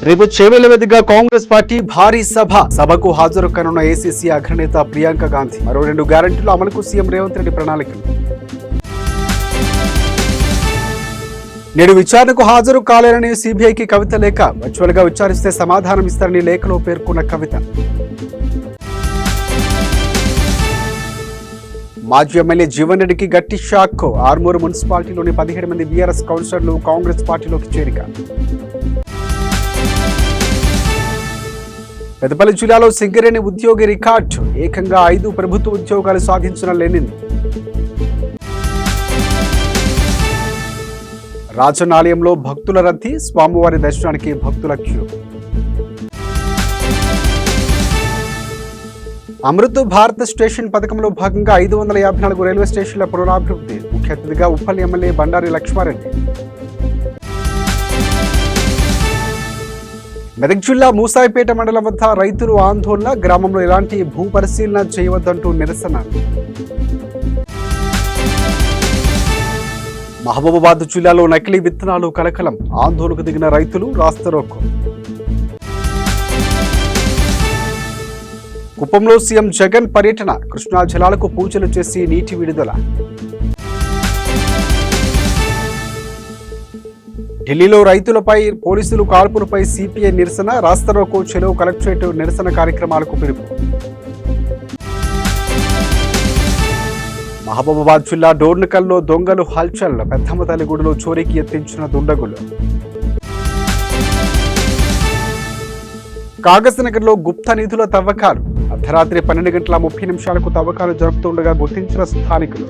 రేపు చేవెళ్ల వేదికగా కాంగ్రెస్ పార్టీ భారీ సభకు హాజరు కానున్న ఏసీసీ అగ్రనేత ప్రియాంక గాంధీ మరో 2 గ్యారెంటీల అమలుకు సీఎం రేవంత్ రెడ్డి ప్రణాళికలు. నేడు విచారణకు హాజరు కాలేరని సీబీఐకి కవిత లేఖ, వర్చువల్ గా విచారిస్తే సమాధానం ఇస్తారని లేఖలో పేర్కొన్న కవిత. మాజీ ఎమ్మెల్యే జీవన్ రెడ్డికి గట్టి షాక్, ఆర్మూరు మున్సిపాలిటీలోని 17 మంది బీఆర్ఎస్ కౌన్సిలర్లు కాంగ్రెస్ పార్టీలోకి చేరిక. పెద్దపల్లి జిల్లాలో సింగరేణి ఉద్యోగి రికార్డు, ఏకంగా 5 ప్రభుత్వ ఉద్యోగాలు సాధించిన లెనిన్. రాజనాలయంలో భక్తుల రద్దీ, స్వామివారి దర్శనానికి భక్తుల క్యూ. అమృత్ భారత్ స్టేషన్ పథకంలో భాగంగా 554 రైల్వే స్టేషన్ల పునరాభివృద్ధి, ముఖ్య అతిథిగా ఉప్పల్ ఎమ్మెల్యే బండారి లక్ష్మారెడ్డి. మెదక్ జిల్లా మూసాయిపేట మండలం వద్ద రైతులు ఆందోళన, గ్రామంలో ఎలాంటి భూ పరిశీలన చేయవద్దంటూ నిరసన. మహబూబాబాద్ జిల్లాలో నకిలీ విత్తనాలు కలకలం, ఆందోళనకు దిగిన రైతులు రాస్తారోకో. కుప్పంలో సీఎం జగన్ పర్యటన, కృష్ణా జలాలకు పూజలు చేసి నీటి విడుదల. ఢిల్లీలో రైతులపై పోలీసులు కాల్పులపై సిపిఐ నిరసన, రాస్తారోకో, చెలో కలెక్టరేట్ నిరసన కార్యక్రమాలకు పిలుపు. మహబూబాబాద్ జిల్లా డోర్నకల్లో దొంగలు హల్చల్, పెద్దమ్మ తల్లి గుడిలో చోరీకి యత్నించిన దుండగులు. కాగజ్నగర్లో గుప్త నిధుల తవ్వకాలు, అర్ధరాత్రి 12:30 తవ్వకాలు జరుపుతుండగా గుర్తించిన స్థానికులు.